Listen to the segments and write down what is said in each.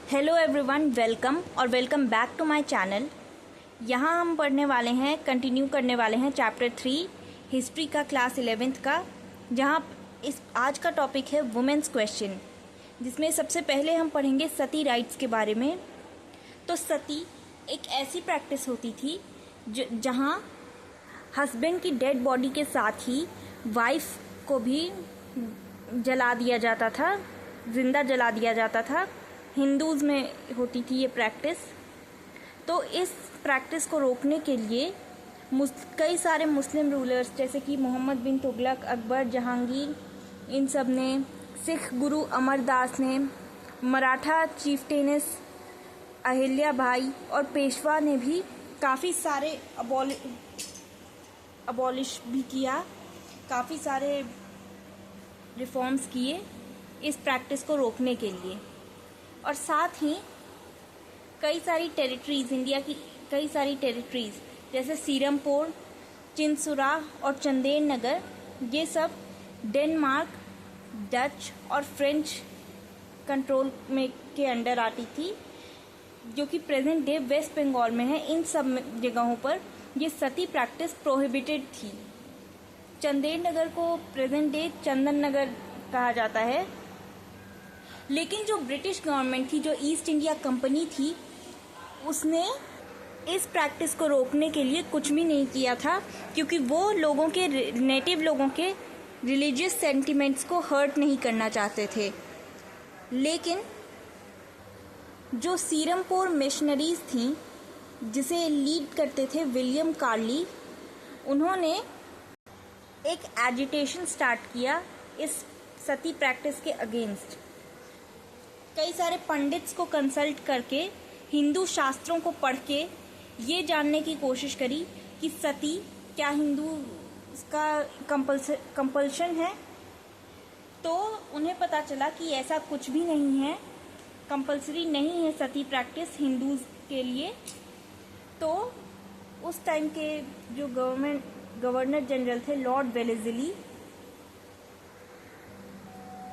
Hello everyone, welcome और welcome back to my channel. यहाँ हम पढ़ने वाले हैं, कंटिन्यू करने वाले हैं चैप्टर 3 हिस्ट्री का, क्लास 11th का, जहाँ इस आज का टॉपिक है वुमेन्स क्वेश्चन, जिसमें सबसे पहले हम पढ़ेंगे सती राइट्स के बारे में। तो सती एक ऐसी प्रैक्टिस होती थी जहाँ हस्बैंड की डेड बॉडी के साथ ही वाइफ को भी जला दिया जाता था, जिंदा जला दिया जाता था। हिंदूज़ में होती थी ये प्रैक्टिस। तो इस प्रैक्टिस को रोकने के लिए कई सारे मुस्लिम रूलर्स जैसे कि मोहम्मद बिन तुगलक, अकबर, जहांगीर, इन सब ने, सिख गुरु अमरदास ने, मराठा चीफ्टेनेस अहिल्या बाई और पेशवा ने भी काफ़ी सारे अबॉलिश भी किया, काफ़ी सारे रिफॉर्म्स किए इस प्रैक्टिस को रोकने के लिए। और साथ ही कई सारी टेरिटरीज़, इंडिया की कई सारी टेरिटरीज़ जैसे सीरमपुर, चिंसुरा और चंदेल नगर, ये सब डेनमार्क, डच और फ्रेंच कंट्रोल में के अंडर आती थी, जो कि प्रेजेंट डे वेस्ट बंगाल में है। इन सब जगहों पर ये सती प्रैक्टिस प्रोहिबिटेड थी। चंदेल नगर को प्रेजेंट डे चंदन नगर कहा जाता है। लेकिन जो ब्रिटिश गवर्नमेंट थी, जो ईस्ट इंडिया कंपनी थी, उसने इस प्रैक्टिस को रोकने के लिए कुछ भी नहीं किया था, क्योंकि वो लोगों के, नेटिव लोगों के रिलीजियस सेंटिमेंट्स को हर्ट नहीं करना चाहते थे। लेकिन जो सीरमपुर मिशनरीज थी, जिसे लीड करते थे विलियम कार्ली, उन्होंने एक एजिटेशन स्टार्ट किया इस सती प्रैक्टिस के अगेंस्ट। कई सारे पंडित्स को कंसल्ट करके, हिंदू शास्त्रों को पढ़ के ये जानने की कोशिश करी कि सती क्या हिंदू का कंपल्शन है। तो उन्हें पता चला कि ऐसा कुछ भी नहीं है, कंपल्सरी नहीं है सती प्रैक्टिस हिंदूज के लिए। तो उस टाइम के जो गवर्नर जनरल थे लॉर्ड वेलेस्ली,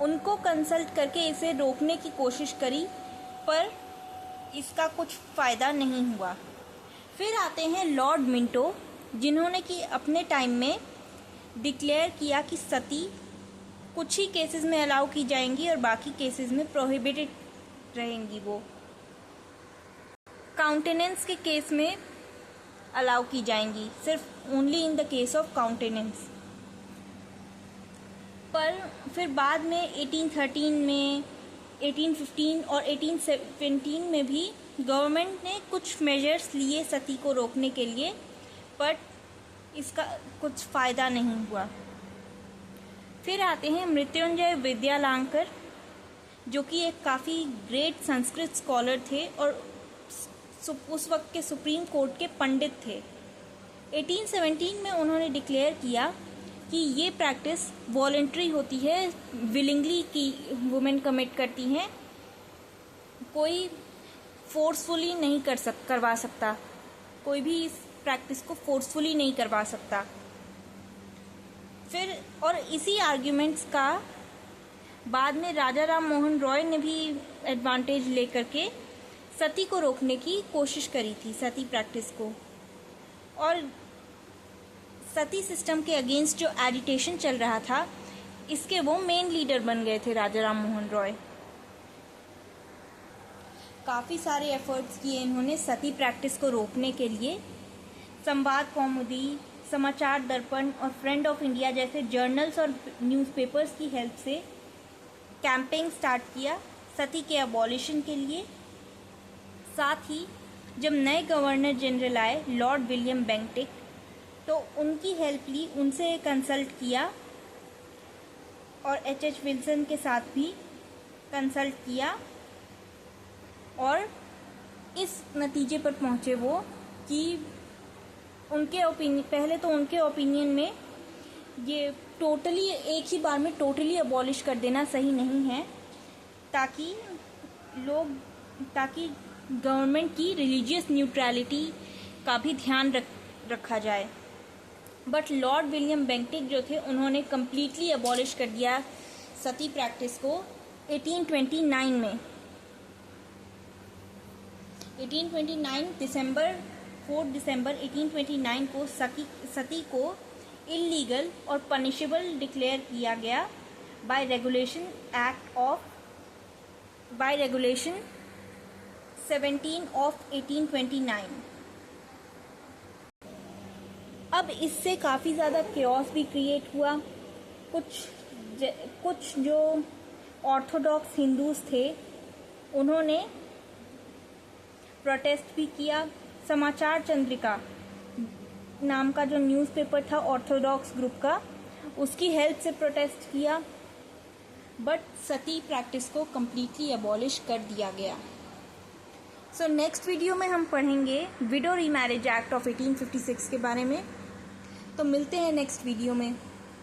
उनको कंसल्ट करके इसे रोकने की कोशिश करी, पर इसका कुछ फ़ायदा नहीं हुआ। फिर आते हैं लॉर्ड मिंटो, जिन्होंने कि अपने टाइम में डिक्लेयर किया कि सती कुछ ही केसेस में अलाउ की जाएंगी और बाकी केसेस में प्रोहिबिटेड रहेंगी। वो काउंटेनेंस के केस में अलाउ की जाएंगी, सिर्फ only in the case of countenance. पर फिर बाद में 1813 में, 1815 और 1817 में भी गवर्नमेंट ने कुछ मेजर्स लिए सती को रोकने के लिए, बट इसका कुछ फ़ायदा नहीं हुआ। फिर आते हैं मृत्युंजय विद्यालंकर, जो कि एक काफ़ी ग्रेट संस्कृत स्कॉलर थे और उस वक्त के सुप्रीम कोर्ट के पंडित थे। 1817 में उन्होंने डिक्लेयर किया कि ये प्रैक्टिस वॉलंटरी होती है, विलिंगली की वुमेन कमिट करती हैं, कोई फोर्सफुली नहीं करवा सकता, कोई भी इस प्रैक्टिस को फोर्सफुली नहीं करवा सकता। फिर और इसी आर्ग्यूमेंट्स का बाद में राजा राम मोहन रॉय ने भी एडवांटेज लेकर के सती को रोकने की कोशिश करी थी, सती प्रैक्टिस को। और सती सिस्टम के अगेंस्ट जो एजिटेशन चल रहा था, इसके वो मेन लीडर बन गए थे राजा राम मोहन रॉय। काफ़ी सारे एफर्ट्स किए इन्होंने सती प्रैक्टिस को रोकने के लिए। संवाद कौमुदी, समाचार दर्पण और फ्रेंड ऑफ इंडिया जैसे जर्नल्स और न्यूज़पेपर्स की हेल्प से कैंपेन स्टार्ट किया सती के अबॉलिशन के लिए। साथ ही जब नए गवर्नर जनरल आए लॉर्ड विलियम बेंटिक, तो उनकी हेल्प ली, उनसे कंसल्ट किया और H.H. विल्सन के साथ भी कंसल्ट किया, और इस नतीजे पर पहुंचे वो कि पहले तो उनके ओपिनियन में ये टोटली एक ही बार में टोटली अबॉलिश कर देना सही नहीं है, ताकि गवर्नमेंट की रिलीजियस न्यूट्रलिटी का भी ध्यान रखा जाए। बट लॉर्ड विलियम बेंटिक जो थे, उन्होंने कम्प्लीटली अबॉलिश कर दिया सती प्रैक्टिस को 1829 में। 4 दिसंबर 1829 को सती को इलीगल और पनिशेबल डिक्लेयर किया गया बाय रेगुलेशन 17 ऑफ 1829। अब इससे काफ़ी ज़्यादा केओस भी क्रिएट हुआ। कुछ जो ऑर्थोडॉक्स हिंदूज थे उन्होंने प्रोटेस्ट भी किया। समाचार चंद्रिका नाम का जो न्यूज़पेपर था ऑर्थोडॉक्स ग्रुप का, उसकी हेल्प से प्रोटेस्ट किया, बट सती प्रैक्टिस को कम्प्लीटली अबॉलिश कर दिया गया। सो नेक्स्ट वीडियो में हम पढ़ेंगे विडो रीमैरिज एक्ट ऑफ 1856 के बारे में। तो मिलते हैं नेक्स्ट वीडियो में।